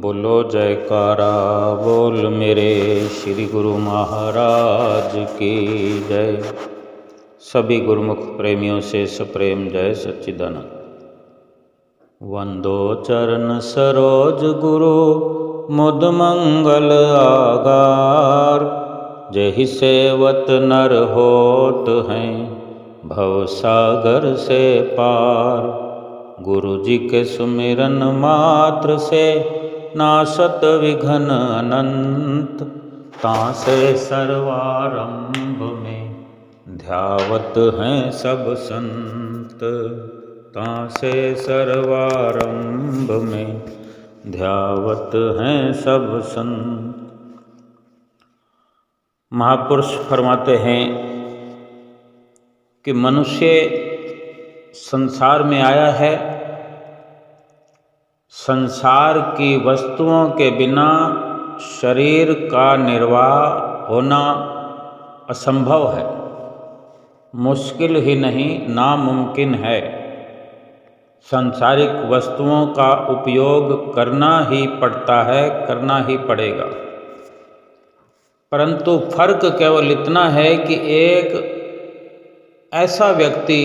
बोलो जयकारा बोल मेरे श्री गुरु महाराज की जय। सभी गुरुमुख प्रेमियों से सप्रेम जय सच्चिदानंद। वंदो चरण सरोज गुरु मुद मंगल आगार। जहि सेवत नर होत हैं भव सागर से पार। गुरु जी के सुमिरन मात्र से नाशत विघ्न अनंत। तासे सर्वारंभ में ध्यावत हैं सब संत। तासे सर्वारंभ में ध्यावत हैं सब संत। महापुरुष फरमाते हैं कि मनुष्य संसार में आया है, संसार की वस्तुओं के बिना शरीर का निर्वाह होना असंभव है, मुश्किल ही नहीं नामुमकिन है। सांसारिक वस्तुओं का उपयोग करना ही पड़ता है, करना ही पड़ेगा। परंतु फर्क केवल इतना है कि एक ऐसा व्यक्ति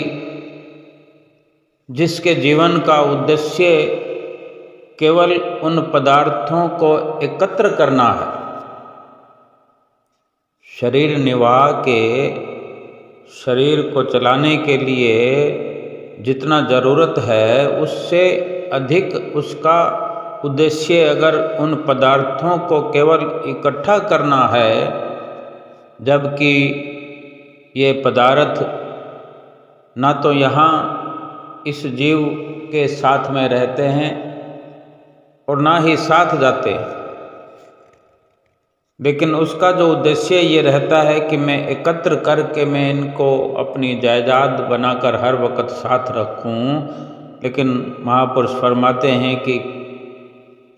जिसके जीवन का उद्देश्य केवल उन पदार्थों को एकत्र करना है, शरीर निर्वाह के, शरीर को चलाने के लिए जितना ज़रूरत है उससे अधिक उसका उद्देश्य अगर उन पदार्थों को केवल इकट्ठा करना है, जबकि ये पदार्थ ना तो यहाँ इस जीव के साथ में रहते हैं और ना ही साथ जाते हैं, लेकिन उसका जो उद्देश्य ये रहता है कि मैं एकत्र करके मैं इनको अपनी जायदाद बनाकर हर वक्त साथ रखूं। लेकिन महापुरुष फरमाते हैं कि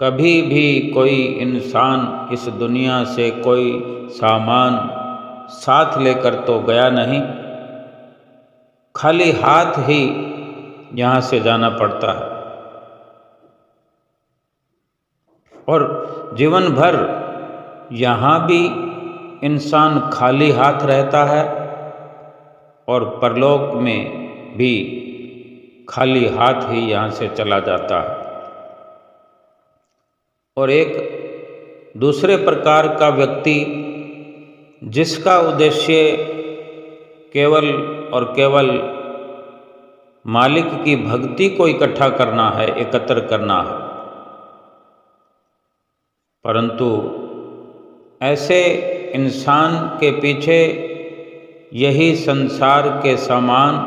कभी भी कोई इंसान इस दुनिया से कोई सामान साथ लेकर तो गया नहीं, खाली हाथ ही यहाँ से जाना पड़ता है। और जीवन भर यहाँ भी इंसान खाली हाथ रहता है और परलोक में भी खाली हाथ ही यहाँ से चला जाता है। और एक दूसरे प्रकार का व्यक्ति जिसका उद्देश्य केवल और केवल मालिक की भक्ति को इकट्ठा करना है, एकत्र करना है, परंतु ऐसे इंसान के पीछे यही संसार के सामान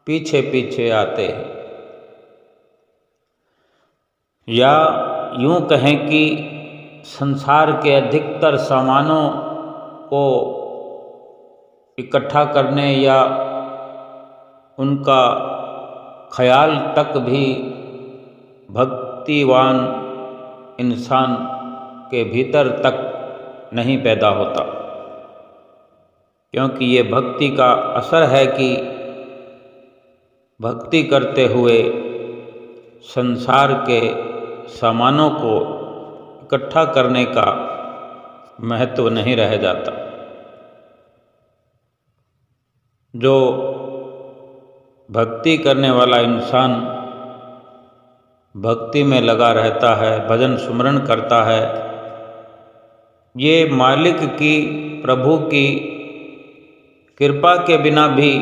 पीछे पीछे आते हैं। या यूं कहें कि संसार के अधिकतर सामानों को इकट्ठा करने या उनका ख्याल तक भी भक्तिवान इंसान के भीतर तक नहीं पैदा होता, क्योंकि ये भक्ति का असर है कि भक्ति करते हुए संसार के सामानों को इकट्ठा करने का महत्व नहीं रह जाता। जो भक्ति करने वाला इंसान भक्ति में लगा रहता है, भजन सुमरन करता है, ये मालिक की, प्रभु की कृपा के बिना भी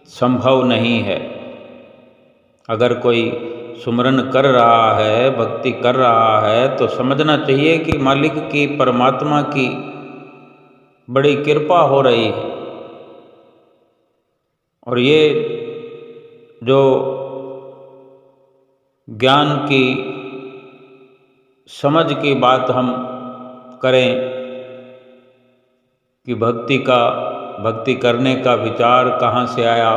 संभव नहीं है। अगर कोई सुमरन कर रहा है, भक्ति कर रहा है, तो समझना चाहिए कि मालिक की, परमात्मा की बड़ी कृपा हो रही है। और ये जो ज्ञान की, समझ की बात हम करें कि भक्ति करने का विचार कहाँ से आया,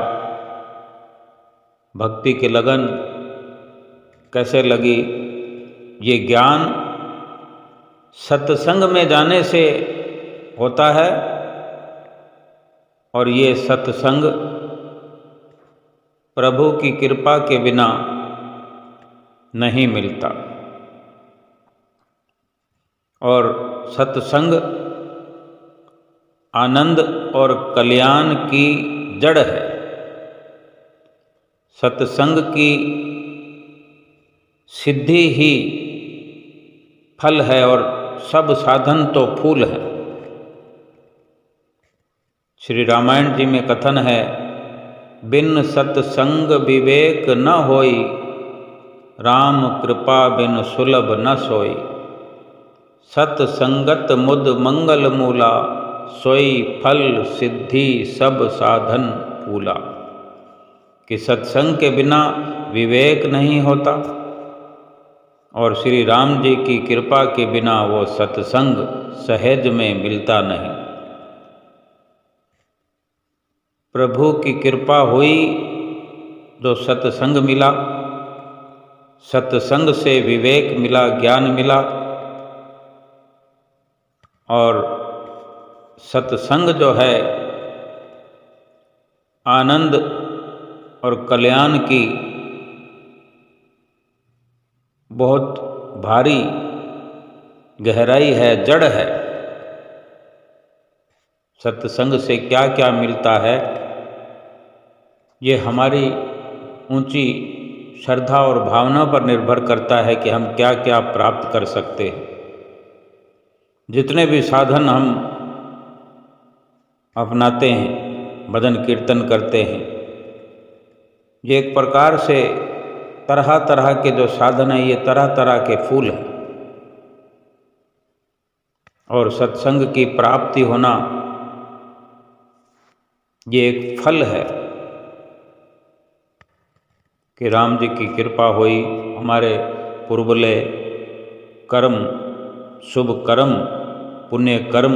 भक्ति की लगन कैसे लगी, ये ज्ञान सत्संग में जाने से होता है। और ये सत्संग प्रभु की कृपा के बिना नहीं मिलता। और सत्संग आनंद और कल्याण की जड़ है। सत्संग की सिद्धि ही फल है और सब साधन तो फूल है। श्री रामायण जी में कथन है, बिन सत्संग विवेक न होई, राम कृपा बिन सुलभ न सोई। सत्संगत मुद मंगल मूला, सोई फल सिद्धि सब साधन फूला। कि सत्संग के बिना विवेक नहीं होता और श्री राम जी की कृपा के बिना वो सत्संग सहज में मिलता नहीं। प्रभु की कृपा हुई जो सत्संग मिला, सत्संग से विवेक मिला, ज्ञान मिला और सत्संग जो है आनंद और कल्याण की बहुत भारी गहराई है, जड़ है। सत्संग से क्या क्या मिलता है, ये हमारी ऊंची श्रद्धा और भावना पर निर्भर करता है कि हम क्या क्या प्राप्त कर सकते हैं। जितने भी साधन हम अपनाते हैं, भजन कीर्तन करते हैं, ये एक प्रकार से तरह तरह के जो साधन है, ये तरह तरह के फूल हैं। और सत्संग की प्राप्ति होना ये एक फल है कि राम जी की कृपा हुई, हमारे पूर्वले कर्म, शुभ कर्म, पुण्य कर्म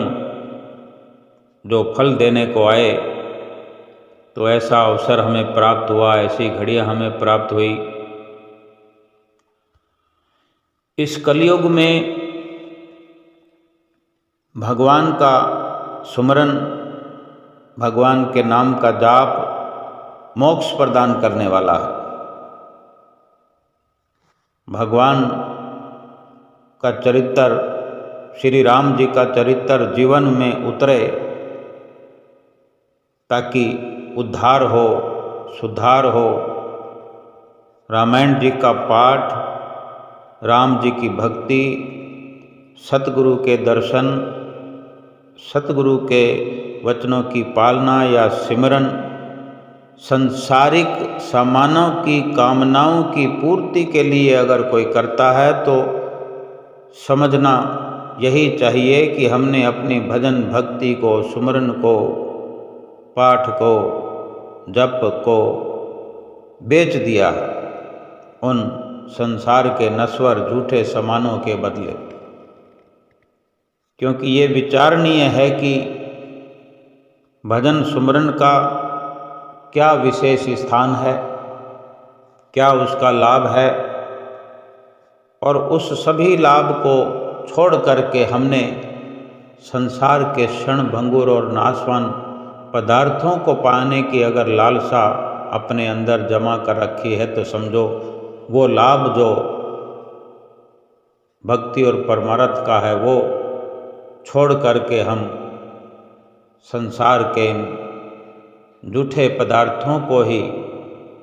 जो फल देने को आए, तो ऐसा अवसर हमें प्राप्त हुआ, ऐसी घड़ियाँ हमें प्राप्त हुई। इस कलयुग में भगवान का सुमरन, भगवान के नाम का जाप मोक्ष प्रदान करने वाला है। भगवान का चरित्र, श्री राम जी का चरित्र जीवन में उतरे ताकि उद्धार हो, सुधार हो। रामायण जी का पाठ, राम जी की भक्ति, सतगुरु के दर्शन, सतगुरु के वचनों की पालना या सिमरन, संसारिक सामानों की कामनाओं की पूर्ति के लिए अगर कोई करता है तो समझना यही चाहिए कि हमने अपनी भजन भक्ति को, सुमरन को, पाठ को, जप को बेच दिया उन संसार के नश्वर झूठे सामानों के बदले। क्योंकि ये विचारणीय है कि भजन सुमरन का क्या विशेष स्थान है, क्या उसका लाभ है, और उस सभी लाभ को छोड़ करके हमने संसार के क्षण भंगुर और नाशवान पदार्थों को पाने की अगर लालसा अपने अंदर जमा कर रखी है, तो समझो वो लाभ जो भक्ति और परमार्थ का है वो छोड़ करके हम संसार के झूठे पदार्थों को ही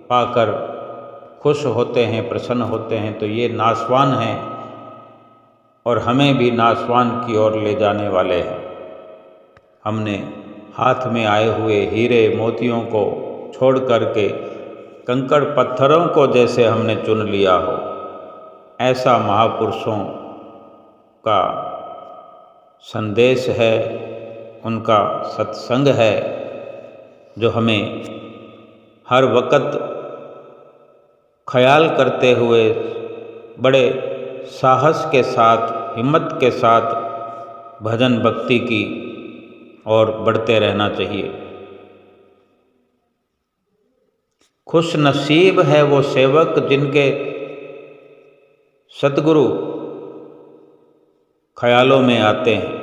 पाकर खुश होते हैं, प्रसन्न होते हैं, तो ये नाशवान हैं और हमें भी नाशवान की ओर ले जाने वाले हैं। हमने हाथ में आए हुए हीरे मोतियों को छोड़ करके कंकड़ पत्थरों को जैसे हमने चुन लिया हो, ऐसा महापुरुषों का संदेश है, उनका सत्संग है जो हमें हर वक्त ख्याल करते हुए बड़े साहस के साथ, हिम्मत के साथ भजन भक्ति की और बढ़ते रहना चाहिए। खुश नसीब है वो सेवक जिनके सतगुरु ख्यालों में आते हैं,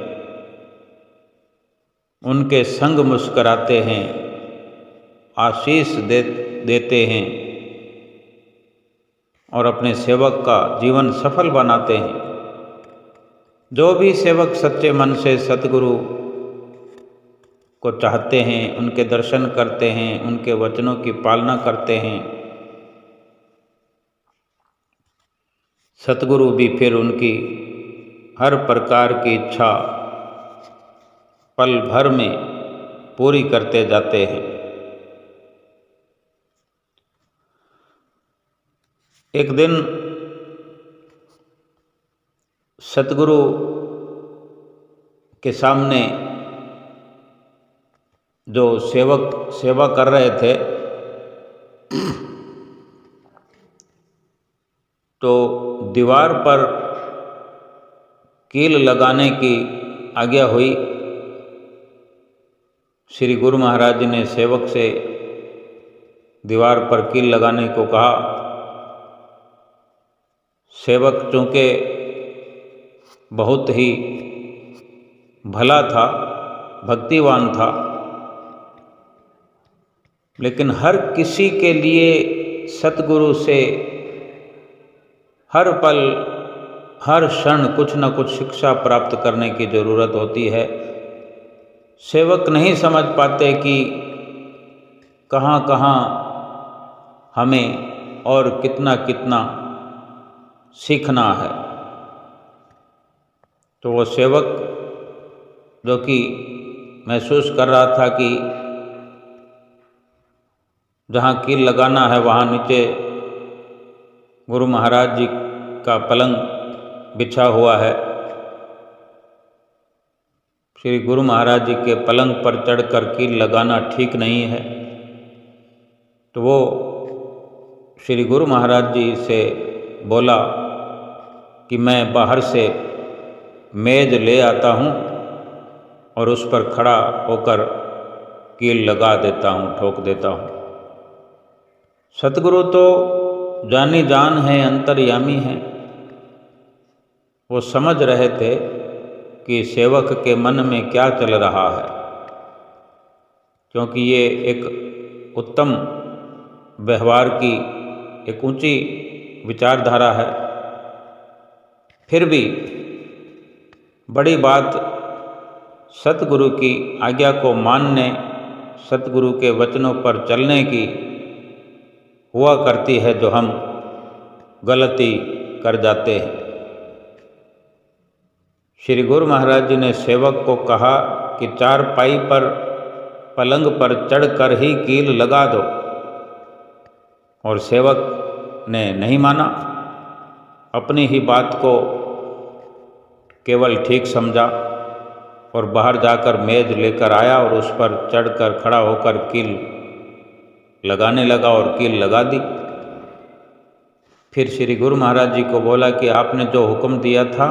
उनके संग मुस्कराते हैं, आशीष देते हैं और अपने सेवक का जीवन सफल बनाते हैं। जो भी सेवक सच्चे मन से सतगुरु को चाहते हैं, उनके दर्शन करते हैं, उनके वचनों की पालना करते हैं, सतगुरु भी फिर उनकी हर प्रकार की इच्छा पल भर में पूरी करते जाते हैं। एक दिन सतगुरु के सामने जो सेवक सेवा कर रहे थे तो दीवार पर कील लगाने की आज्ञा हुई। श्री गुरु महाराज जी ने सेवक से दीवार पर कील लगाने को कहा। सेवक चूँकि बहुत ही भला था, भक्तिवान था, लेकिन हर किसी के लिए सतगुरु से हर पल हर क्षण कुछ न कुछ शिक्षा प्राप्त करने की ज़रूरत होती है। सेवक नहीं समझ पाते कि कहाँ कहाँ हमें और कितना कितना सीखना है। तो वो सेवक जो कि महसूस कर रहा था कि जहाँ कील लगाना है वहाँ नीचे गुरु महाराज जी का पलंग बिछा हुआ है, श्री गुरु महाराज जी के पलंग पर चढ़कर कील लगाना ठीक नहीं है। तो वो श्री गुरु महाराज जी से बोला कि मैं बाहर से मेज ले आता हूँ और उस पर खड़ा होकर कील लगा देता हूँ, ठोक देता हूँ। सतगुरु तो जानी जान है, अंतर्यामी हैं। वो समझ रहे थे कि सेवक के मन में क्या चल रहा है, क्योंकि ये एक उत्तम व्यवहार की एक ऊंची विचारधारा है। फिर भी बड़ी बात सतगुरु की आज्ञा को मानने, सतगुरु के वचनों पर चलने की हुआ करती है, जो हम गलती कर जाते हैं। श्री गुरु महाराज जी ने सेवक को कहा कि चारपाई पर पलंग पर चढ़कर ही कील लगा दो, और सेवक ने नहीं माना, अपनी ही बात को केवल ठीक समझा और बाहर जाकर मेज लेकर आया और उस पर चढ़कर खड़ा होकर कील लगाने लगा और कील लगा दी। फिर श्री गुरु महाराज जी को बोला कि आपने जो हुक्म दिया था,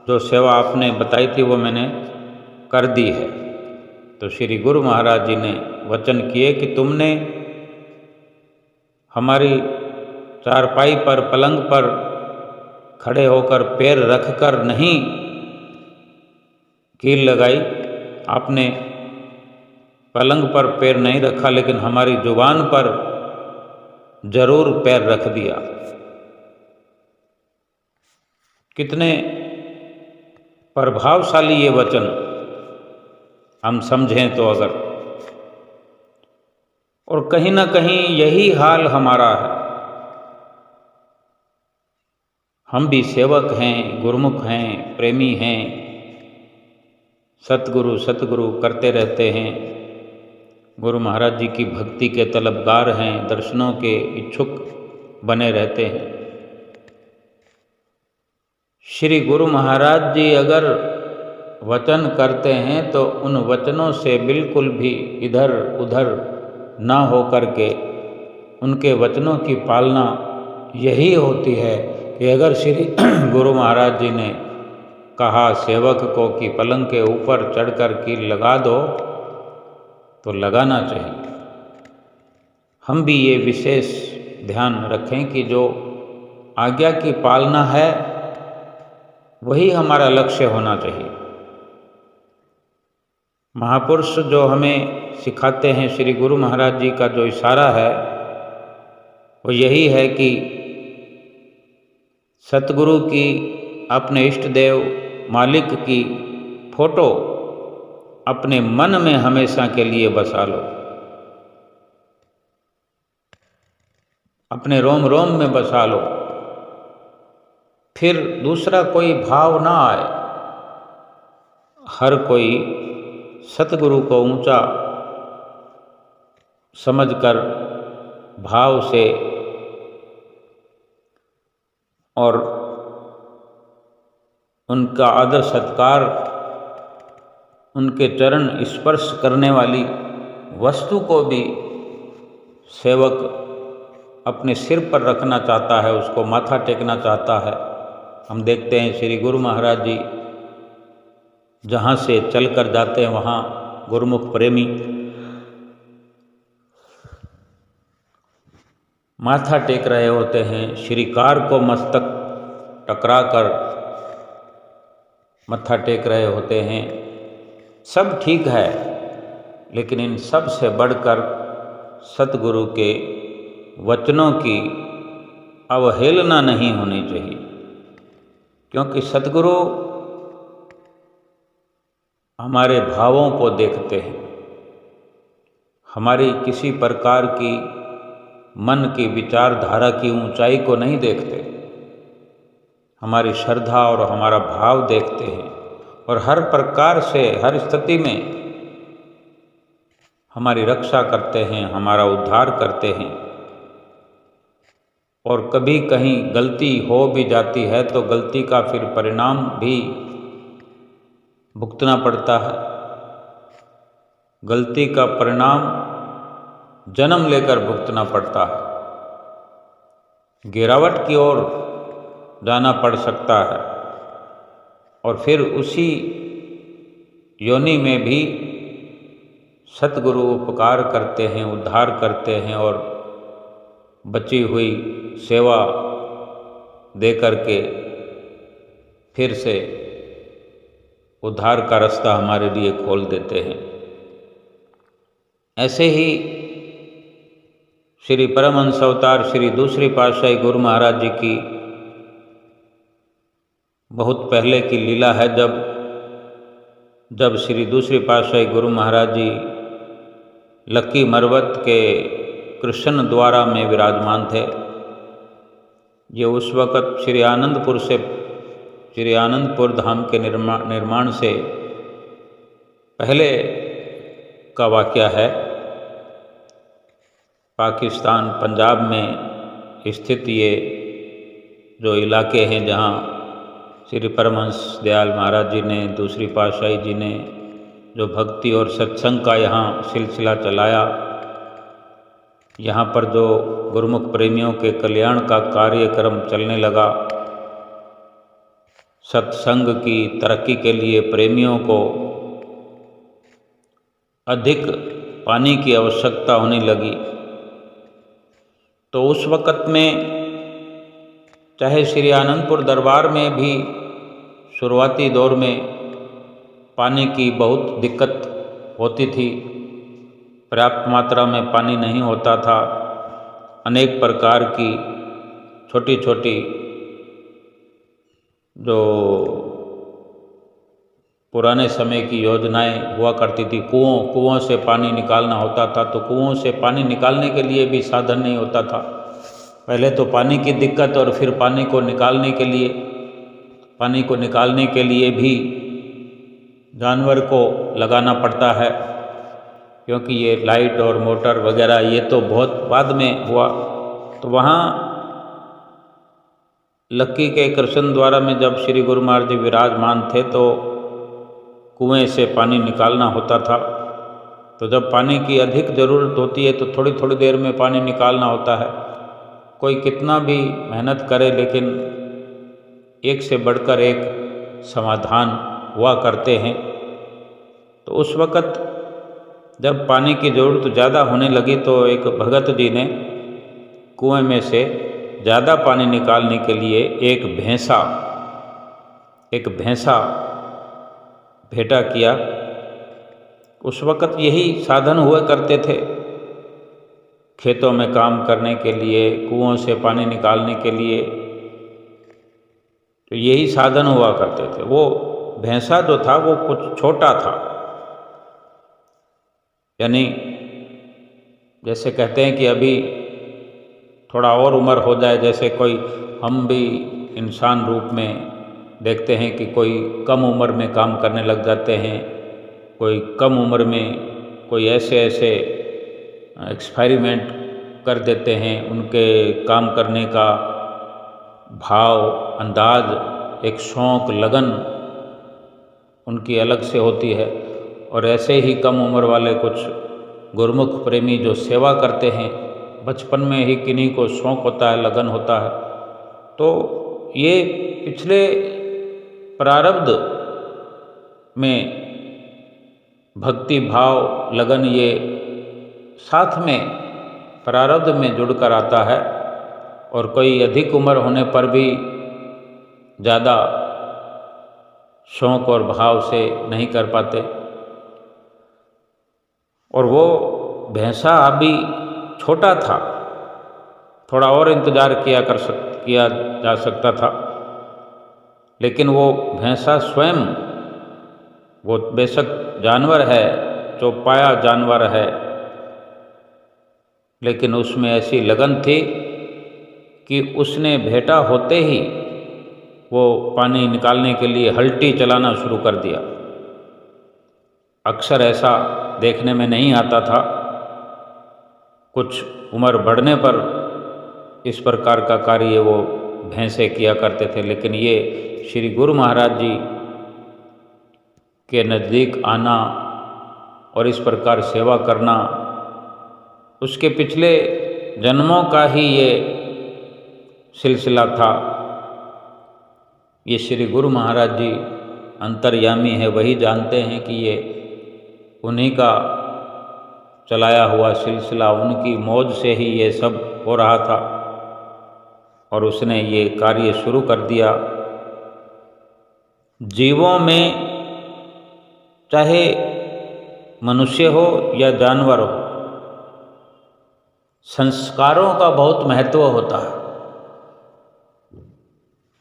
जो सेवा आपने बताई थी, वो मैंने कर दी है। तो श्री गुरु महाराज जी ने वचन किए कि तुमने हमारी चारपाई पर पलंग पर खड़े होकर पैर रखकर नहीं कील लगाई, आपने पलंग पर पैर नहीं रखा, लेकिन हमारी जुबान पर जरूर पैर रख दिया। कितने प्रभावशाली ये वचन हम समझें तो अगर, और कहीं ना कहीं यही हाल हमारा है। हम भी सेवक हैं, गुरुमुख हैं, प्रेमी हैं, सतगुरु सतगुरु करते रहते हैं, गुरु महाराज जी की भक्ति के तलबगार हैं, दर्शनों के इच्छुक बने रहते हैं। श्री गुरु महाराज जी अगर वचन करते हैं तो उन वचनों से बिल्कुल भी इधर उधर ना हो करके उनके वचनों की पालना यही होती है कि अगर श्री गुरु महाराज जी ने कहा सेवक को कि पलंग के ऊपर चढ़कर कील लगा दो, तो लगाना चाहिए। हम भी ये विशेष ध्यान रखें कि जो आज्ञा की पालना है वही हमारा लक्ष्य होना चाहिए। महापुरुष जो हमें सिखाते हैं, श्री गुरु महाराज जी का जो इशारा है वो यही है कि सतगुरु की, अपने इष्ट देव मालिक की फोटो अपने मन में हमेशा के लिए बसा लो, अपने रोम रोम में बसा लो। फिर दूसरा कोई भाव ना आए, हर कोई सतगुरु को ऊंचा समझकर भाव से और उनका आदर सत्कार, उनके चरण स्पर्श करने वाली वस्तु को भी सेवक अपने सिर पर रखना चाहता है, उसको माथा टेकना चाहता है। हम देखते हैं श्री गुरु महाराज जी जहाँ से चल कर जाते हैं वहाँ गुरुमुख प्रेमी माथा टेक रहे होते हैं, श्रीकार को मस्तक टकरा कर मत्था टेक रहे होते हैं। सब ठीक है, लेकिन इन सब से बढ़कर सतगुरु के वचनों की अवहेलना नहीं होनी चाहिए, क्योंकि सतगुरु हमारे भावों को देखते हैं, हमारी किसी प्रकार की मन की विचारधारा की ऊंचाई को नहीं देखते, हमारी श्रद्धा और हमारा भाव देखते हैं और हर प्रकार से हर स्थिति में हमारी रक्षा करते हैं, हमारा उद्धार करते हैं। और कभी कहीं गलती हो भी जाती है तो गलती का फिर परिणाम भी भुगतना पड़ता है। गलती का परिणाम जन्म लेकर भुगतना पड़ता है, गिरावट की ओर जाना पड़ सकता है और फिर उसी योनि में भी सतगुरु उपकार करते हैं, उद्धार करते हैं और बची हुई सेवा दे करके फिर से उद्धार का रास्ता हमारे लिए खोल देते हैं। ऐसे ही श्री परमहंस अवतार श्री दूसरी पातशाही गुरु महाराज जी की बहुत पहले की लीला है, जब श्री दूसरी पातशाही गुरु महाराज जी लक्की मरवत के कृष्ण द्वारा में विराजमान थे। ये उस वक़्त श्री आनंदपुर धाम के निर्माण से पहले का वाक़या है। पाकिस्तान पंजाब में स्थित ये जो इलाके हैं जहाँ श्री परमहंस दयाल महाराज जी ने, दूसरी पातशाही जी ने जो भक्ति और सत्संग का यहाँ सिलसिला चलाया, यहाँ पर जो गुरुमुख प्रेमियों के कल्याण का कार्यक्रम चलने लगा, सत्संग की तरक्की के लिए प्रेमियों को अधिक पानी की आवश्यकता होने लगी। तो उस वक़्त में चाहे श्री आनंदपुर दरबार में भी शुरुआती दौर में पानी की बहुत दिक्कत होती थी, पर्याप्त मात्रा में पानी नहीं होता था। अनेक प्रकार की छोटी छोटी जो पुराने समय की योजनाएं हुआ करती थी, कुओं से पानी निकालना होता था, तो कुओं से पानी निकालने के लिए भी साधन नहीं होता था। पहले तो पानी की दिक्कत और फिर पानी को निकालने के लिए भी जानवर को लगाना पड़ता है, क्योंकि ये लाइट और मोटर वगैरह ये तो बहुत बाद में हुआ। तो वहाँ लक्की के कृष्ण द्वारा में जब श्री गुरु महाराज जी विराजमान थे तो कुएं से पानी निकालना होता था। तो जब पानी की अधिक ज़रूरत होती है तो थोड़ी थोड़ी देर में पानी निकालना होता है। कोई कितना भी मेहनत करे, लेकिन एक से बढ़कर एक समाधान हुआ करते हैं। तो उस वक़्त जब पानी की ज़रूरत ज़्यादा होने लगी तो एक भगत जी ने कुएं में से ज़्यादा पानी निकालने के लिए एक भैंसा भेंटा किया। उस वक़्त यही साधन हुआ करते थे खेतों में काम करने के लिए, कुओं से पानी निकालने के लिए। तो यही साधन हुआ करते थे। वो भैंसा जो था वो कुछ छोटा था, यानी जैसे कहते हैं कि अभी थोड़ा और उम्र हो जाए, जैसे कोई हम भी इंसान रूप में देखते हैं कि कोई कम उम्र में काम करने लग जाते हैं, कोई कम उम्र में कोई ऐसे ऐसे एक्सपेरिमेंट कर देते हैं, उनके काम करने का भाव, अंदाज, एक शौक़, लगन उनकी अलग से होती है। और ऐसे ही कम उम्र वाले कुछ गुरुमुख प्रेमी जो सेवा करते हैं, बचपन में ही किन्हीं को शौक़ होता है, लगन होता है, तो ये पिछले प्रारब्ध में भक्ति भाव, लगन ये साथ में प्रारब्ध में जुड़कर आता है। और कोई अधिक उम्र होने पर भी ज़्यादा शौक़ और भाव से नहीं कर पाते। और वो भैंसा अभी छोटा था, थोड़ा और इंतज़ार किया जा सकता था, लेकिन वो भैंसा स्वयं, वो बेशक जानवर है, चौपाया जानवर है, लेकिन उसमें ऐसी लगन थी कि उसने भेंटा होते ही वो पानी निकालने के लिए हल्टी चलाना शुरू कर दिया। अक्सर ऐसा देखने में नहीं आता था, कुछ उम्र बढ़ने पर इस प्रकार का कार्य वो भैंसे किया करते थे। लेकिन ये श्री गुरु महाराज जी के नज़दीक आना और इस प्रकार सेवा करना, उसके पिछले जन्मों का ही ये सिलसिला था। ये श्री गुरु महाराज जी अंतर्यामी है, वही जानते हैं कि ये उन्हीं का चलाया हुआ सिलसिला, उनकी मौज से ही ये सब हो रहा था और उसने ये कार्य शुरू कर दिया। जीवों में चाहे मनुष्य हो या जानवर हो, संस्कारों का बहुत महत्व होता है।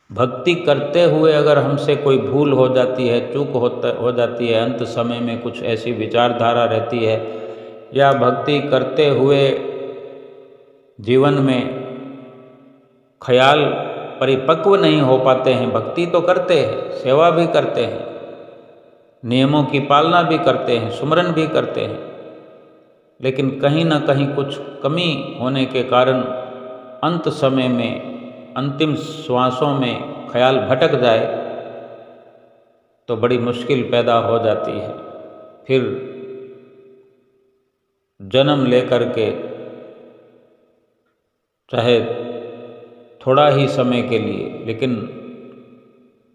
भक्ति करते हुए अगर हमसे कोई भूल हो जाती है, चूक हो जाती है, अंत समय में कुछ ऐसी विचारधारा रहती है, या भक्ति करते हुए जीवन में ख्याल परिपक्व नहीं हो पाते हैं, भक्ति तो करते हैं, सेवा भी करते हैं, नियमों की पालना भी करते हैं, सुमरन भी करते हैं, लेकिन कहीं ना कहीं कुछ कमी होने के कारण अंत समय में, अंतिम श्वासों में ख्याल भटक जाए तो बड़ी मुश्किल पैदा हो जाती है। फिर जन्म लेकर के चाहे थोड़ा ही समय के लिए, लेकिन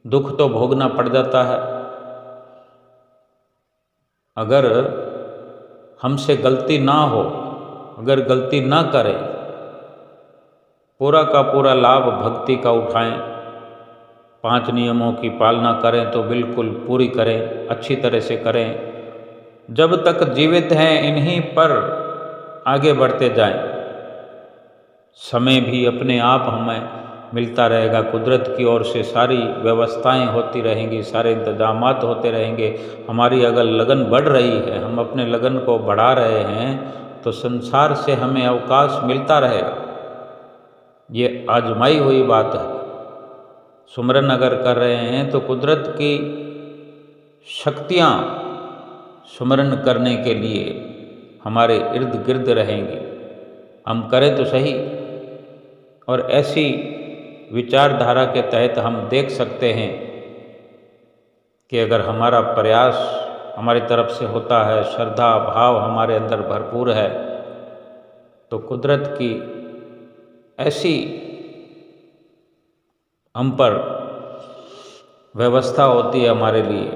दुख तो भोगना पड़ जाता है। अगर हमसे गलती ना हो, अगर गलती ना करें, पूरा का पूरा लाभ भक्ति का उठाएं, 5 नियमों की पालना करें तो बिल्कुल पूरी करें, अच्छी तरह से करें, जब तक जीवित हैं इन्हीं पर आगे बढ़ते जाएं। समय भी अपने आप हमें मिलता रहेगा, कुदरत की ओर से सारी व्यवस्थाएं होती रहेंगी, सारे इंतजामात होते रहेंगे। हमारी अगर लगन बढ़ रही है, हम अपने लगन को बढ़ा रहे हैं, तो संसार से हमें अवकाश मिलता रहेगा। ये आजमाई हुई बात है। सुमरन अगर कर रहे हैं तो कुदरत की शक्तियाँ सुमरन करने के लिए हमारे इर्द गिर्द रहेंगी, हम करें तो सही। और ऐसी विचारधारा के तहत हम देख सकते हैं कि अगर हमारा प्रयास हमारी तरफ से होता है, श्रद्धा भाव हमारे अंदर भरपूर है, तो कुदरत की ऐसी हम पर व्यवस्था होती है हमारे लिए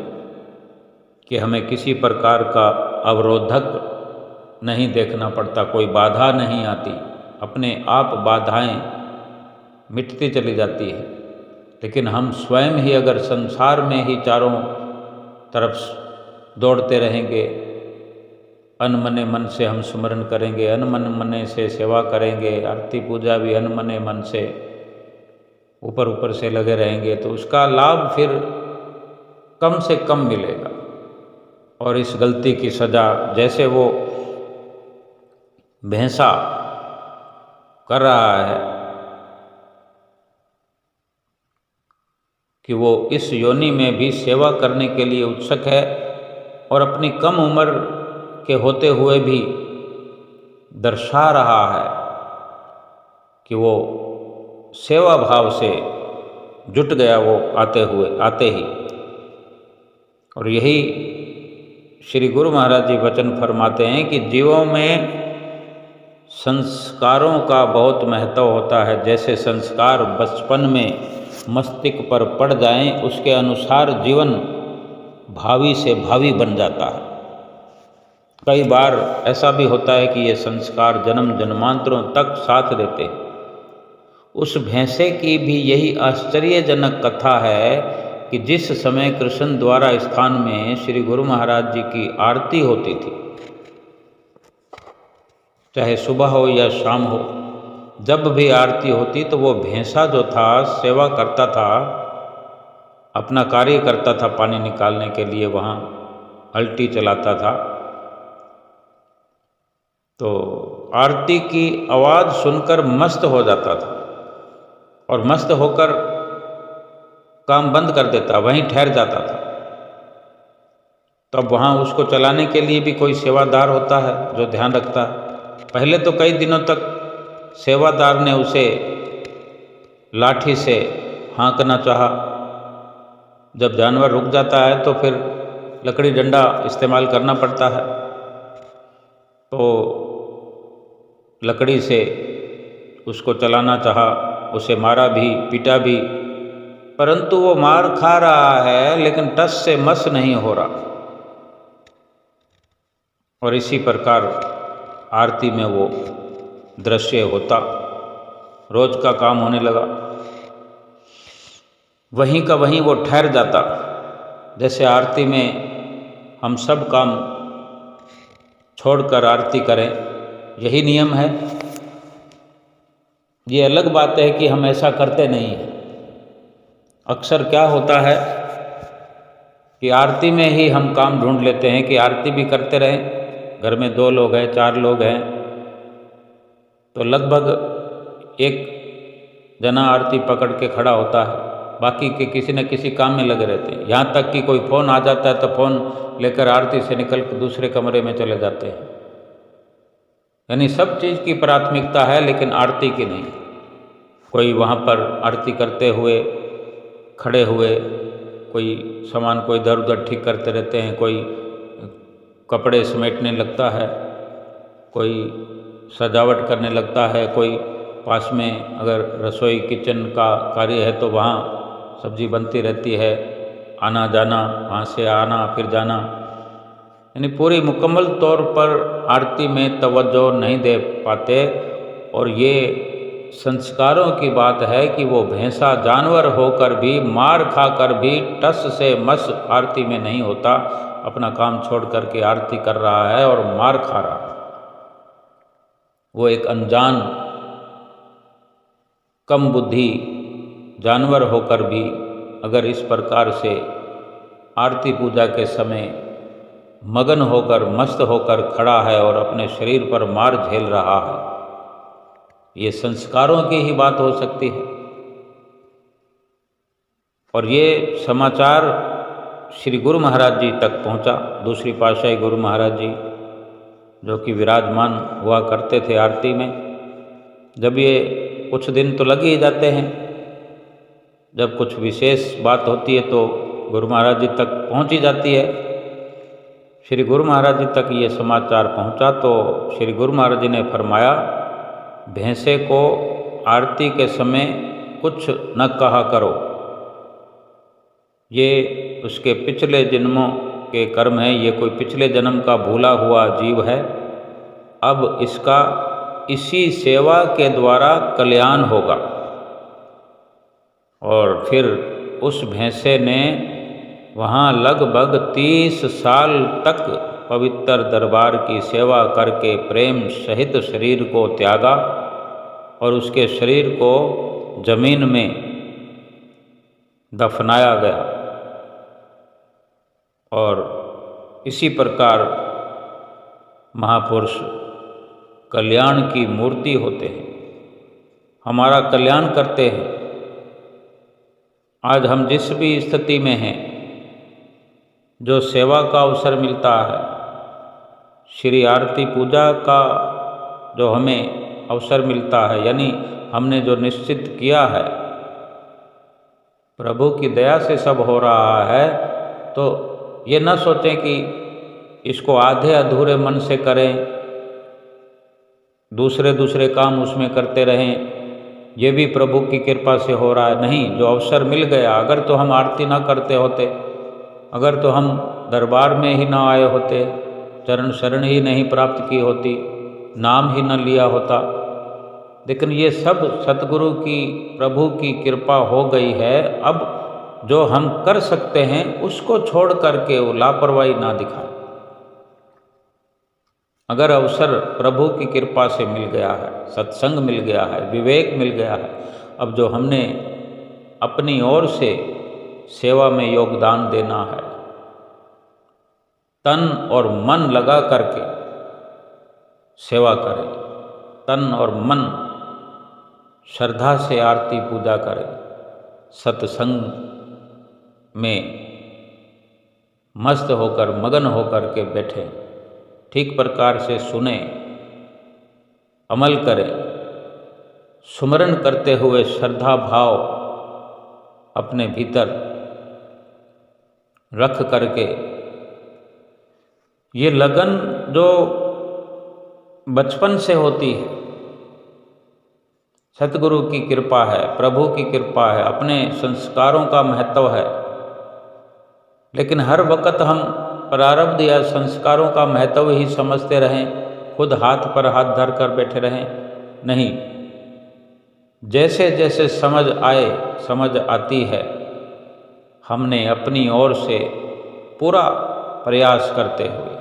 कि हमें किसी प्रकार का अवरोधक नहीं देखना पड़ता, कोई बाधा नहीं आती, अपने आप बाधाएं मिटती चली जाती है। लेकिन हम स्वयं ही अगर संसार में ही चारों तरफ दौड़ते रहेंगे, अनमने मन से हम सुमरन करेंगे, अनमने से सेवा करेंगे, आरती पूजा भी अनमने मन से, ऊपर ऊपर से लगे रहेंगे तो उसका लाभ फिर कम से कम मिलेगा। और इस गलती की सज़ा, जैसे वो भैंसा कर रहा है कि वो इस योनि में भी सेवा करने के लिए उत्सुक है और अपनी कम उम्र के होते हुए भी दर्शा रहा है कि वो सेवा भाव से जुट गया वो आते ही। और यही श्री गुरु महाराज जी वचन फरमाते हैं कि जीवों में संस्कारों का बहुत महत्व होता है। जैसे संस्कार बचपन में मस्तिष्क पर पड़ जाएं, उसके अनुसार जीवन भावी से भावी बन जाता है। कई बार ऐसा भी होता है कि ये संस्कार जन्म जन्मांतरों तक साथ देते हैं। उस भैंसे की भी यही आश्चर्यजनक कथा है कि जिस समय कृष्ण द्वारा स्थान में श्री गुरु महाराज जी की आरती होती थी, चाहे सुबह हो या शाम हो, जब भी आरती होती तो वो भैंसा जो था सेवा करता था, अपना कार्य करता था, पानी निकालने के लिए वहाँ हल्टी चलाता था। तो आरती की आवाज़ सुनकर मस्त हो जाता था और मस्त होकर काम बंद कर देता, वहीं ठहर जाता था। तब वहाँ उसको चलाने के लिए भी कोई सेवादार होता है जो ध्यान रखता है। पहले तो कई दिनों तक सेवादार ने उसे लाठी से हाँकना चाहा। जब जानवर रुक जाता है तो फिर लकड़ी डंडा इस्तेमाल करना पड़ता है। तो लकड़ी से उसको चलाना चाहा, उसे मारा भी, पीटा भी, परंतु वो मार खा रहा है लेकिन टस से मस नहीं हो रहा। और इसी प्रकार आरती में वो दृश्य होता, रोज का काम होने लगा, वहीं का वहीं वो ठहर जाता। जैसे आरती में हम सब काम छोड़कर आरती करें, यही नियम है। ये अलग बात है कि हम ऐसा करते नहीं हैं। अक्सर क्या होता है कि आरती में ही हम काम ढूंढ लेते हैं कि आरती भी करते रहें। घर में 2 लोग हैं, 4 लोग हैं, तो लगभग एक जना आरती पकड़ के खड़ा होता है, बाकी के किसी न किसी काम में लगे रहते हैं। यहाँ तक कि कोई फ़ोन आ जाता है तो फ़ोन लेकर आरती से निकल कर दूसरे कमरे में चले जाते हैं। यानी सब चीज़ की प्राथमिकता है लेकिन आरती की नहीं। कोई वहाँ पर आरती करते हुए खड़े हुए कोई सामान को इधर उधर ठीक करते रहते हैं, कोई कपड़े समेटने लगता है, कोई सजावट करने लगता है, कोई पास में अगर रसोई किचन का कार्य है तो वहाँ सब्जी बनती रहती है, आना जाना, वहाँ से आना फिर जाना, यानी पूरी मुकम्मल तौर पर आरती में तवज्जो नहीं दे पाते। और ये संस्कारों की बात है कि वो भैंसा जानवर होकर भी, मार खाकर भी टस से मस आरती में नहीं होता, अपना काम छोड़ करके आरती कर रहा है और मार खा रहा है। वो एक अनजान कम बुद्धि जानवर होकर भी अगर इस प्रकार से आरती पूजा के समय मगन होकर, मस्त होकर खड़ा है और अपने शरीर पर मार झेल रहा है, ये संस्कारों की ही बात हो सकती है। और ये समाचार श्री गुरु महाराज जी तक पहुंचा। दूसरी पातशाही गुरु महाराज जी जो कि विराजमान हुआ करते थे आरती में, जब ये कुछ दिन तो लग ही जाते हैं, जब कुछ विशेष बात होती है तो गुरु महाराज जी तक पहुंच ही जाती है। श्री गुरु महाराज जी तक ये समाचार पहुंचा तो श्री गुरु महाराज जी ने फरमाया, भैंसे को आरती के समय कुछ न कहा करो, ये उसके पिछले जन्मों के कर्म है, ये कोई पिछले जन्म का भूला हुआ जीव है, अब इसका इसी सेवा के द्वारा कल्याण होगा। और फिर उस भैंसे ने वहाँ लगभग 30 साल तक पवित्र दरबार की सेवा करके प्रेम सहित शरीर को त्यागा और उसके शरीर को जमीन में दफनाया गया। और इसी प्रकार महापुरुष कल्याण की मूर्ति होते हैं, हमारा कल्याण करते हैं। आज हम जिस भी स्थिति में हैं, जो सेवा का अवसर मिलता है, श्री आरती पूजा का जो हमें अवसर मिलता है, यानी हमने जो निश्चित किया है, प्रभु की दया से सब हो रहा है, तो ये न सोचें कि इसको आधे अधूरे मन से करें, दूसरे काम उसमें करते रहें, ये भी प्रभु की कृपा से हो रहा है। नहीं, जो अवसर मिल गया, अगर तो हम आरती ना करते होते, अगर तो हम दरबार में ही ना आए होते, चरण शरण ही नहीं प्राप्त की होती, नाम ही न लिया होता, लेकिन ये सब सतगुरु की, प्रभु की कृपा हो गई है। अब जो हम कर सकते हैं उसको छोड़ करके वो लापरवाही ना दिखाएं। अगर अवसर प्रभु की कृपा से मिल गया है, सत्संग मिल गया है, विवेक मिल गया है, अब जो हमने अपनी ओर से सेवा में योगदान देना है, तन और मन लगा करके सेवा करें, तन और मन श्रद्धा से आरती पूजा करें, सत्संग में मस्त होकर, मगन होकर के बैठें, ठीक प्रकार से सुने, अमल करें, सुमरन करते हुए श्रद्धा भाव अपने भीतर रख करके, ये लगन जो बचपन से होती है, सतगुरु की कृपा है, प्रभु की कृपा है, अपने संस्कारों का महत्व है, लेकिन हर वक्त हम प्रारब्ध या संस्कारों का महत्व ही समझते रहें, खुद हाथ पर हाथ धर कर बैठे रहें, नहीं। जैसे जैसे समझ आए, समझ आती है, हमने अपनी ओर से पूरा प्रयास करते हुए,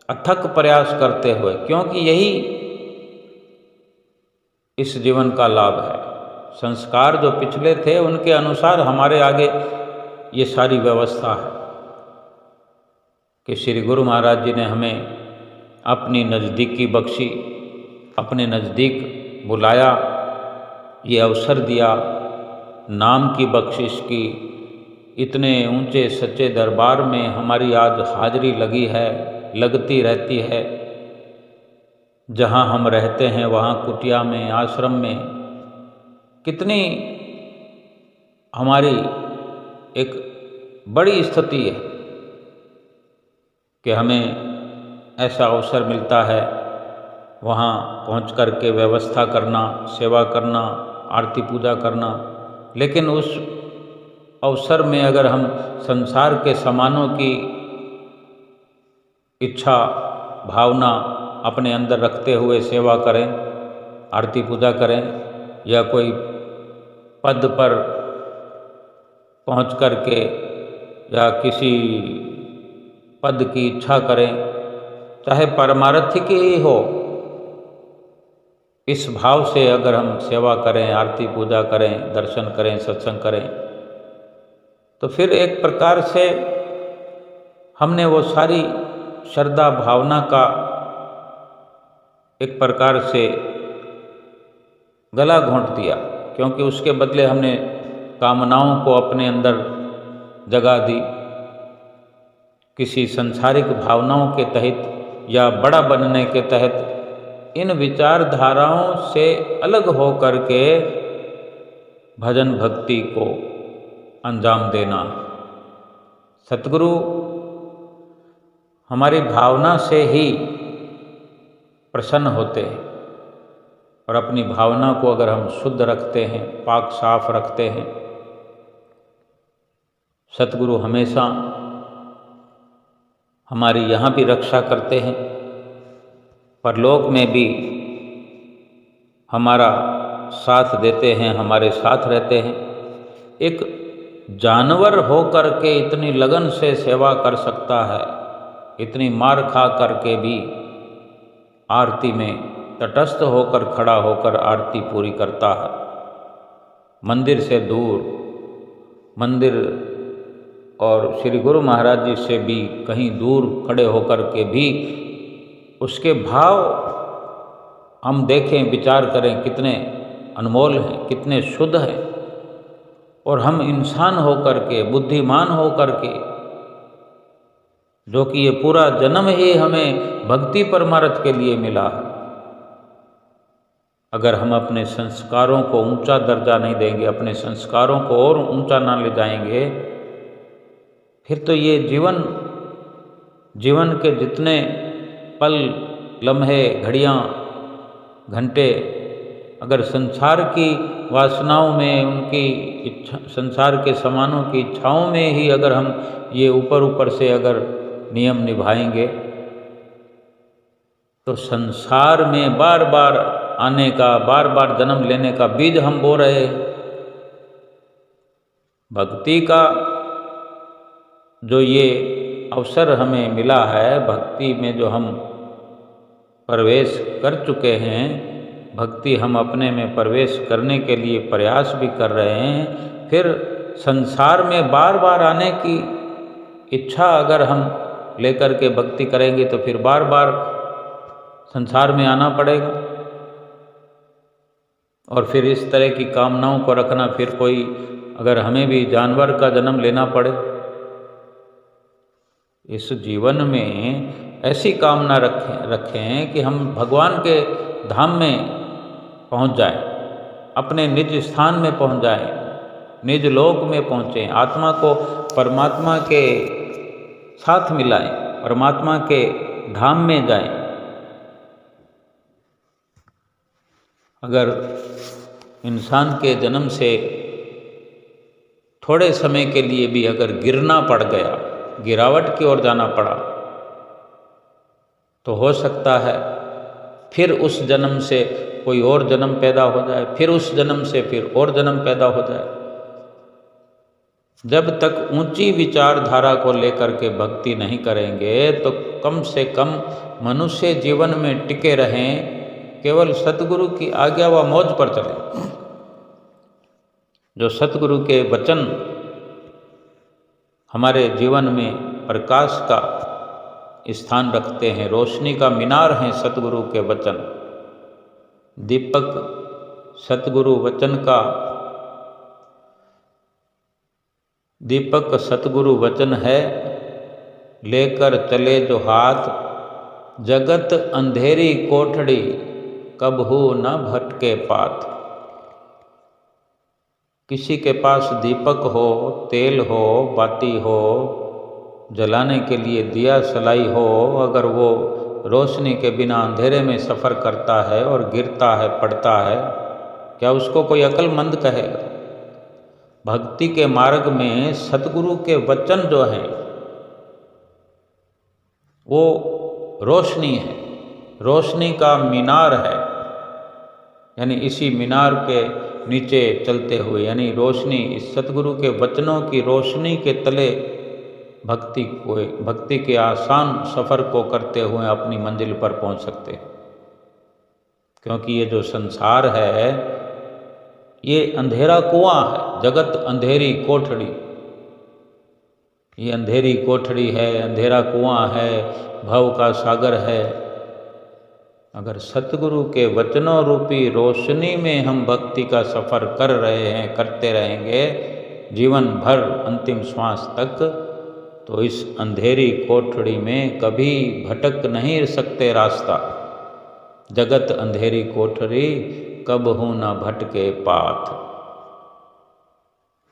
अथक प्रयास करते हुए, क्योंकि यही इस जीवन का लाभ है। संस्कार जो पिछले थे उनके अनुसार हमारे आगे ये सारी व्यवस्था है कि श्री गुरु महाराज जी ने हमें अपनी नज़दीकी बख्शी, अपने नज़दीक बुलाया, ये अवसर दिया, नाम की बख्शिश की, इतने ऊंचे सच्चे दरबार में हमारी आज हाजिरी लगी है, लगती रहती है। जहाँ हम रहते हैं वहाँ कुटिया में, आश्रम में, कितनी हमारी एक बड़ी स्थिति है कि हमें ऐसा अवसर मिलता है वहाँ पहुँच कर के व्यवस्था करना, सेवा करना, आरती पूजा करना। लेकिन उस अवसर में अगर हम संसार के सामानों की इच्छा, भावना अपने अंदर रखते हुए सेवा करें, आरती पूजा करें, या कोई पद पर पहुँच कर के या किसी पद की इच्छा करें, चाहे पारमार्थिक ही हो, इस भाव से अगर हम सेवा करें, आरती पूजा करें, दर्शन करें, सत्संग करें, तो फिर एक प्रकार से हमने वो सारी श्रद्धा भावना का एक प्रकार से गला घोंट दिया, क्योंकि उसके बदले हमने कामनाओं को अपने अंदर जगा दी, किसी संसारिक भावनाओं के तहत या बड़ा बनने के तहत इन विचारधाराओं से अलग हो करके भजन भक्ति को अंजाम देना। सतगुरु हमारी भावना से ही प्रसन्न होते हैं, और अपनी भावना को अगर हम शुद्ध रखते हैं, पाक साफ रखते हैं, सतगुरु हमेशा हमारी यहाँ भी रक्षा करते हैं, परलोक में भी हमारा साथ देते हैं, हमारे साथ रहते हैं। एक जानवर हो कर के इतनी लगन से सेवा कर सकता है, इतनी मार खा करके भी आरती में तटस्थ होकर, खड़ा होकर आरती पूरी करता है। मंदिर से दूर, मंदिर और श्री गुरु महाराज जी से भी कहीं दूर खड़े होकर के भी उसके भाव हम देखें, विचार करें, कितने अनमोल हैं, कितने शुद्ध हैं। और हम इंसान होकर के, बुद्धिमान होकर के, जो कि ये पूरा जन्म ही हमें भक्ति परमार्थ के लिए मिला है, अगर हम अपने संस्कारों को ऊंचा दर्जा नहीं देंगे, अपने संस्कारों को और ऊंचा ना ले जाएंगे, फिर तो ये जीवन के जितने पल, लम्हे, घड़ियाँ, घंटे अगर संसार की वासनाओं में, उनकी इच्छा, संसार के सामानों की इच्छाओं में ही अगर हम ये ऊपर से अगर नियम निभाएंगे, तो संसार में बार बार आने का, बार बार जन्म लेने का बीज हम बो रहे हैं। भक्ति का जो ये अवसर हमें मिला है, भक्ति में जो हम प्रवेश कर चुके हैं, भक्ति हम अपने में प्रवेश करने के लिए प्रयास भी कर रहे हैं, फिर संसार में बार बार आने की इच्छा अगर हम लेकर के भक्ति करेंगे तो फिर बार बार संसार में आना पड़ेगा। और फिर इस तरह की कामनाओं को रखना, फिर कोई अगर हमें भी जानवर का जन्म लेना पड़े, इस जीवन में ऐसी कामना रखें कि हम भगवान के धाम में पहुंच जाएं, अपने निज स्थान में पहुंच जाएं, निज लोक में पहुंचें, आत्मा को परमात्मा के साथ मिलाएं, परमात्मा के धाम में जाएं। अगर इंसान के जन्म से थोड़े समय के लिए भी अगर गिरना पड़ गया, गिरावट की ओर जाना पड़ा, तो हो सकता है फिर उस जन्म से कोई और जन्म पैदा हो जाए, फिर उस जन्म से फिर और जन्म पैदा हो जाए। जब तक ऊंची विचारधारा को लेकर के भक्ति नहीं करेंगे, तो कम से कम मनुष्य जीवन में टिके रहें, केवल सतगुरु की आज्ञा व मौज पर चले। जो सतगुरु के वचन हमारे जीवन में प्रकाश का स्थान रखते हैं, रोशनी का मीनार हैं सतगुरु के वचन। दीपक सतगुरु वचन का, दीपक सतगुरु वचन है, लेकर चले जो हाथ, जगत अंधेरी कोठड़ी, कबहू न भटके पाथ। किसी के पास दीपक हो, तेल हो, बाती हो, जलाने के लिए दिया सलाई हो, अगर वो रोशनी के बिना अंधेरे में सफ़र करता है और गिरता है, पड़ता है, क्या उसको कोई अक्लमंद कहेगा? भक्ति के मार्ग में सतगुरु के वचन जो हैं वो रोशनी है, रोशनी का मीनार है। यानी इसी मीनार के नीचे चलते हुए, यानी रोशनी, इस सतगुरु के वचनों की रोशनी के तले भक्ति के आसान सफ़र को करते हुए अपनी मंजिल पर पहुंच सकते हैं। क्योंकि ये जो संसार है ये अंधेरा कुआं है, जगत अंधेरी कोठड़ी। ये अंधेरी कोठड़ी है, अंधेरा कुआं है, भव का सागर है। अगर सतगुरु के वचनों रूपी रोशनी में हम भक्ति का सफ़र कर रहे हैं, करते रहेंगे जीवन भर अंतिम श्वास तक, तो इस अंधेरी कोठड़ी में कभी भटक नहीं सकते रास्ता। जगत अंधेरी कोठरी, कबहू न भटके पाथ।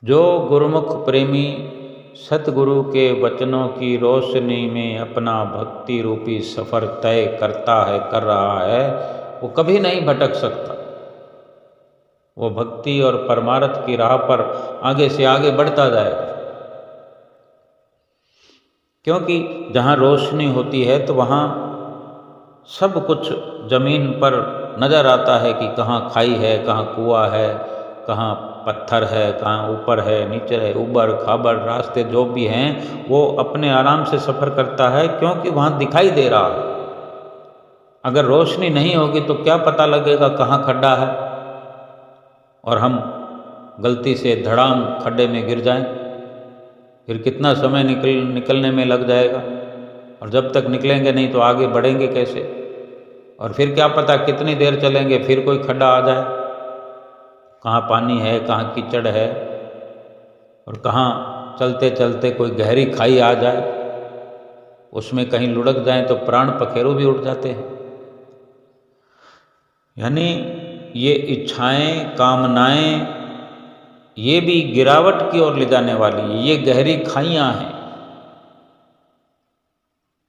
जो गुरुमुख प्रेमी सतगुरु के वचनों की रोशनी में अपना भक्ति रूपी सफ़र तय करता है, कर रहा है, वो कभी नहीं भटक सकता। वो भक्ति और परमार्थ की राह पर आगे से आगे बढ़ता जाएगा। क्योंकि जहाँ रोशनी होती है तो वहाँ सब कुछ ज़मीन पर नज़र आता है कि कहाँ खाई है, कहाँ कुआं है, कहाँ पत्थर है, कहाँ ऊपर है, नीचे है, ऊबड़ खाबड़ रास्ते जो भी हैं वो अपने आराम से सफ़र करता है, क्योंकि वहाँ दिखाई दे रहा है। अगर रोशनी नहीं होगी तो क्या पता लगेगा कहाँ खड्डा है। और हम गलती से धड़ाम खड्डे में गिर जाएं, फिर कितना समय निकलने में लग जाएगा, और जब तक निकलेंगे नहीं तो आगे बढ़ेंगे कैसे। और फिर क्या पता कितनी देर चलेंगे फिर कोई खड्डा आ जाए, कहाँ पानी है, कहाँ कीचड़ है, और कहाँ चलते चलते कोई गहरी खाई आ जाए, उसमें कहीं लुढ़क जाएं तो प्राण पखेरु भी उड़ जाते हैं। यानी ये इच्छाएं, कामनाएं, ये भी गिरावट की ओर ले जाने वाली है, ये गहरी खाइयां हैं।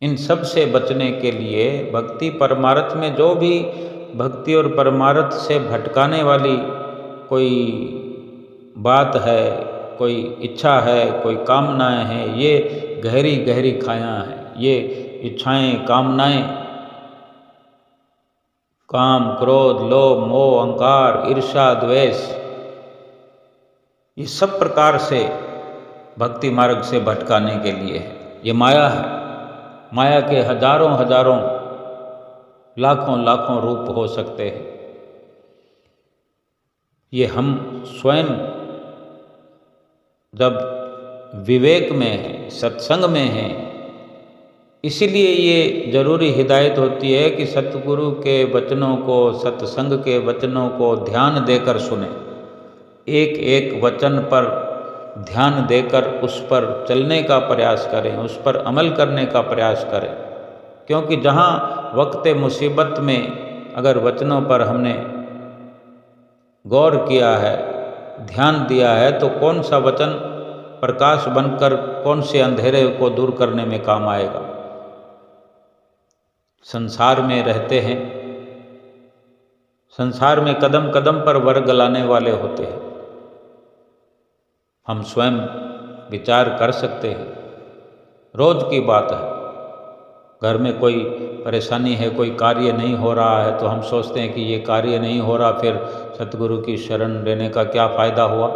इन सब से बचने के लिए भक्ति परमार्थ में जो भी भक्ति और परमार्थ से भटकाने वाली कोई बात है, कोई इच्छा है, कोई कामनाएं हैं, ये गहरी गहरी खाइयां हैं। ये इच्छाएं, कामनाएं, काम, क्रोध, लोभ, मोह, अहंकार, ईर्ष्या, द्वेष, ये सब प्रकार से भक्ति मार्ग से भटकाने के लिए है। ये माया है। माया के हजारों हजारों, लाखों लाखों रूप हो सकते हैं। ये हम स्वयं जब विवेक में हैं, सत्संग में हैं, इसीलिए ये जरूरी हिदायत होती है कि सतगुरु के वचनों को, सत्संग के वचनों को ध्यान देकर सुने। एक एक वचन पर ध्यान देकर उस पर चलने का प्रयास करें, उस पर अमल करने का प्रयास करें। क्योंकि जहाँ वक्त मुसीबत में अगर वचनों पर हमने गौर किया है, ध्यान दिया है, तो कौन सा वचन प्रकाश बनकर कौन से अंधेरे को दूर करने में काम आएगा। संसार में रहते हैं, संसार में कदम कदम पर वर गलाने वाले होते हैं। हम स्वयं विचार कर सकते हैं। रोज की बात है, घर में कोई परेशानी है, कोई कार्य नहीं हो रहा है, तो हम सोचते हैं कि ये कार्य नहीं हो रहा, फिर सतगुरु की शरण लेने का क्या फ़ायदा हुआ।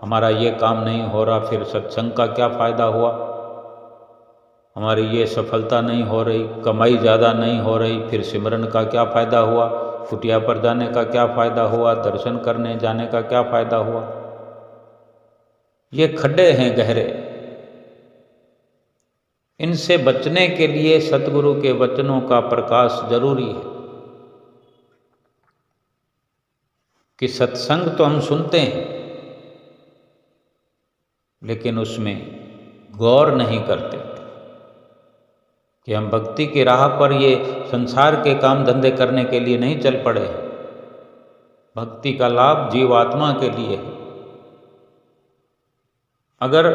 हमारा ये काम नहीं हो रहा, फिर सत्संग का क्या फ़ायदा हुआ। हमारी ये सफलता नहीं हो रही, कमाई ज़्यादा नहीं हो रही, फिर सिमरन का क्या फ़ायदा हुआ। कुटिया पर जाने का क्या फ़ायदा हुआ, दर्शन करने जाने का क्या फ़ायदा हुआ। ये खड्डे हैं गहरे। इनसे बचने के लिए सतगुरु के वचनों का प्रकाश जरूरी है। कि सत्संग तो हम सुनते हैं, लेकिन उसमें गौर नहीं करते कि हम भक्ति की राह पर ये संसार के काम धंधे करने के लिए नहीं चल पड़े हैं। भक्ति का लाभ जीवात्मा के लिए है। अगर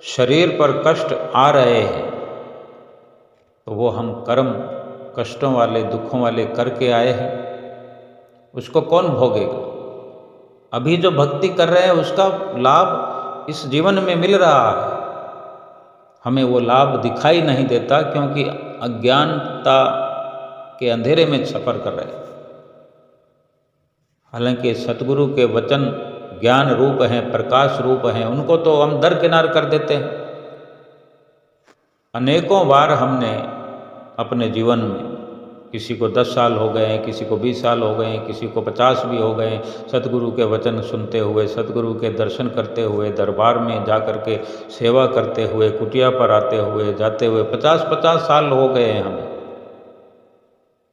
शरीर पर कष्ट आ रहे हैं तो वो हम कर्म कष्टों वाले, दुखों वाले करके आए हैं, उसको कौन भोगेगा। अभी जो भक्ति कर रहे हैं उसका लाभ इस जीवन में मिल रहा है, हमें वो लाभ दिखाई नहीं देता क्योंकि अज्ञानता के अंधेरे में सफर कर रहे हैं। हालांकि सतगुरु के वचन ज्ञान रूप हैं, प्रकाश रूप हैं, उनको तो हम दरकिनार कर देते हैं। अनेकों बार हमने अपने जीवन में, किसी को 10 साल हो गए हैं, किसी को 20 साल हो गए हैं, किसी को 50 भी हो गए, सतगुरु के वचन सुनते हुए, सतगुरु के दर्शन करते हुए, दरबार में जा कर के सेवा करते हुए, कुटिया पर आते हुए जाते हुए 50-50 साल हो गए हैं हमें।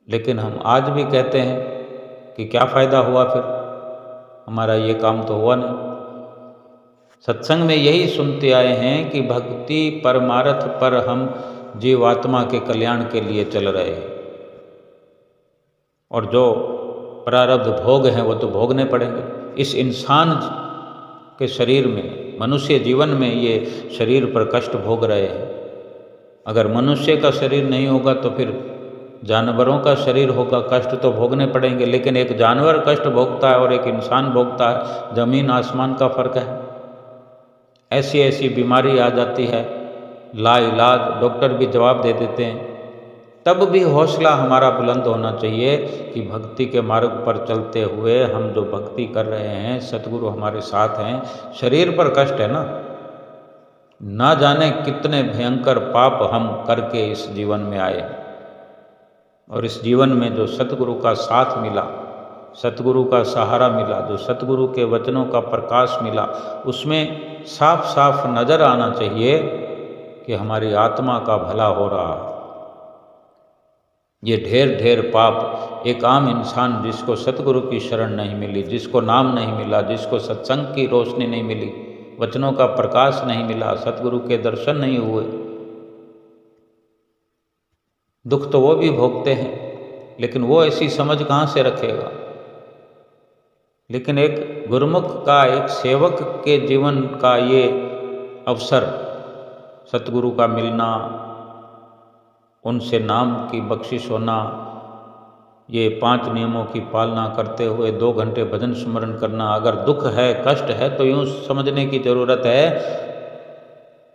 लेकिन हम आज भी कहते हैं कि क्या फ़ायदा हुआ, फिर हमारा ये काम तो हुआ नहीं। सत्संग में यही सुनते आए हैं कि भक्ति परमार्थ पर हम जीवात्मा के कल्याण के लिए चल रहे हैं, और जो प्रारब्ध भोग हैं वो तो भोगने पड़ेंगे। इस इंसान के शरीर में, मनुष्य जीवन में ये शरीर पर कष्ट भोग रहे हैं। अगर मनुष्य का शरीर नहीं होगा तो फिर जानवरों का शरीर होगा, कष्ट तो भोगने पड़ेंगे। लेकिन एक जानवर कष्ट भोगता है और एक इंसान भोगता है, ज़मीन आसमान का फ़र्क है। ऐसी ऐसी बीमारी आ जाती है, लाइलाज डॉक्टर भी जवाब दे देते हैं। तब भी हौसला हमारा बुलंद होना चाहिए कि भक्ति के मार्ग पर चलते हुए हम जो भक्ति कर रहे हैं, सतगुरु हमारे साथ हैं। शरीर पर कष्ट है ना जाने कितने भयंकर पाप हम करके इस जीवन में आए हैं, और इस जीवन में जो सतगुरु का साथ मिला सतगुरु का सहारा मिला, जो सतगुरु के वचनों का प्रकाश मिला, उसमें साफ साफ नज़र आना चाहिए कि हमारी आत्मा का भला हो रहा है। ये ढेर ढेर पाप एक आम इंसान जिसको सतगुरु की शरण नहीं मिली, जिसको नाम नहीं मिला, जिसको सत्संग की रोशनी नहीं मिली, वचनों का प्रकाश नहीं मिला, सतगुरु के दर्शन नहीं हुए, दुख तो वो भी भोगते हैं, लेकिन वो ऐसी समझ कहाँ से रखेगा। लेकिन एक गुरुमुख का, एक सेवक के जीवन का ये अवसर, सतगुरु का मिलना, उनसे नाम की बख्शिश होना, ये 5 नियमों की पालना करते हुए 2 घंटे भजन स्मरण करना, अगर दुख है, कष्ट है, तो यूँ समझने की ज़रूरत है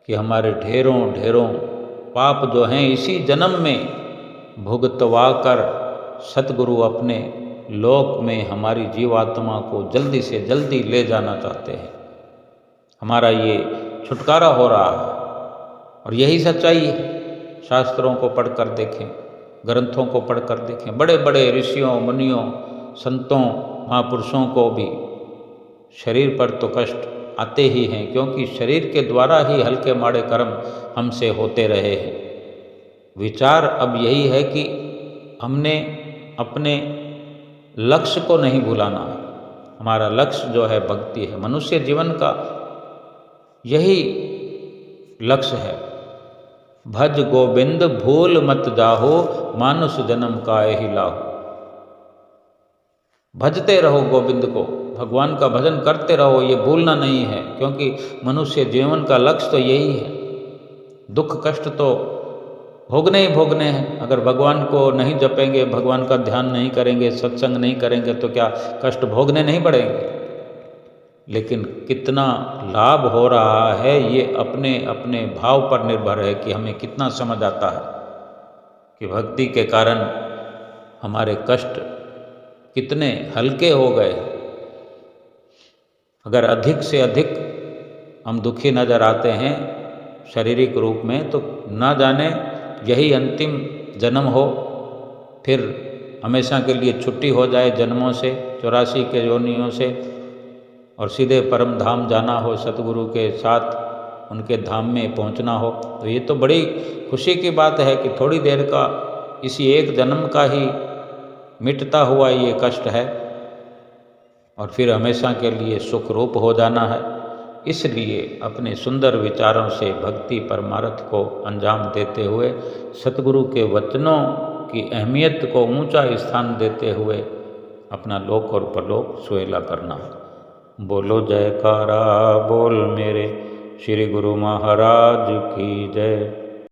कि हमारे ढेरों ढेरों पाप जो हैं इसी जन्म में भुगतवा कर सतगुरु अपने लोक में हमारी जीवात्मा को जल्दी से जल्दी ले जाना चाहते हैं। हमारा ये छुटकारा हो रहा है और यही सच्चाई है। शास्त्रों को पढ़कर देखें, ग्रंथों को पढ़कर देखें, बड़े बड़े ऋषियों, मुनियों, संतों, महापुरुषों को भी शरीर पर तो कष्ट आते ही हैं, क्योंकि शरीर के द्वारा ही हल्के माड़े कर्म हमसे होते रहे हैं। विचार अब यही है कि हमने अपने लक्ष्य को नहीं भुलाना है। हमारा लक्ष्य जो है भक्ति है। मनुष्य जीवन का यही लक्ष्य है। भज गोविंद भूल मत जाहो, मानुष जन्म काहे लाहो। भजते रहो गोविंद को, भगवान का भजन करते रहो, ये भूलना नहीं है, क्योंकि मनुष्य जीवन का लक्ष्य तो यही है। दुख कष्ट तो भोगने ही भोगने हैं। अगर भगवान को नहीं जपेंगे, भगवान का ध्यान नहीं करेंगे, सत्संग नहीं करेंगे, तो क्या कष्ट भोगने नहीं पड़ेंगे। लेकिन कितना लाभ हो रहा है ये अपने अपने भाव पर निर्भर है कि हमें कितना समझ आता है कि भक्ति के कारण हमारे कष्ट कितने हल्के हो गए। अगर अधिक से अधिक हम दुखी नज़र आते हैं शारीरिक रूप में, तो ना जाने यही अंतिम जन्म हो, फिर हमेशा के लिए छुट्टी हो जाए जन्मों से, 84 के योनियों से, और सीधे परम धाम जाना हो, सतगुरु के साथ उनके धाम में पहुंचना हो। तो ये तो बड़ी खुशी की बात है कि थोड़ी देर का, इसी एक जन्म का ही मिटता हुआ ये कष्ट है और फिर हमेशा के लिए सुख रूप हो जाना है। इसलिए अपने सुंदर विचारों से भक्ति परमार्थ को अंजाम देते हुए सतगुरु के वचनों की अहमियत को ऊंचा स्थान देते हुए अपना लोक और परलोक सुहेला करना। बोलो जयकारा बोल मेरे श्री गुरु महाराज की जय।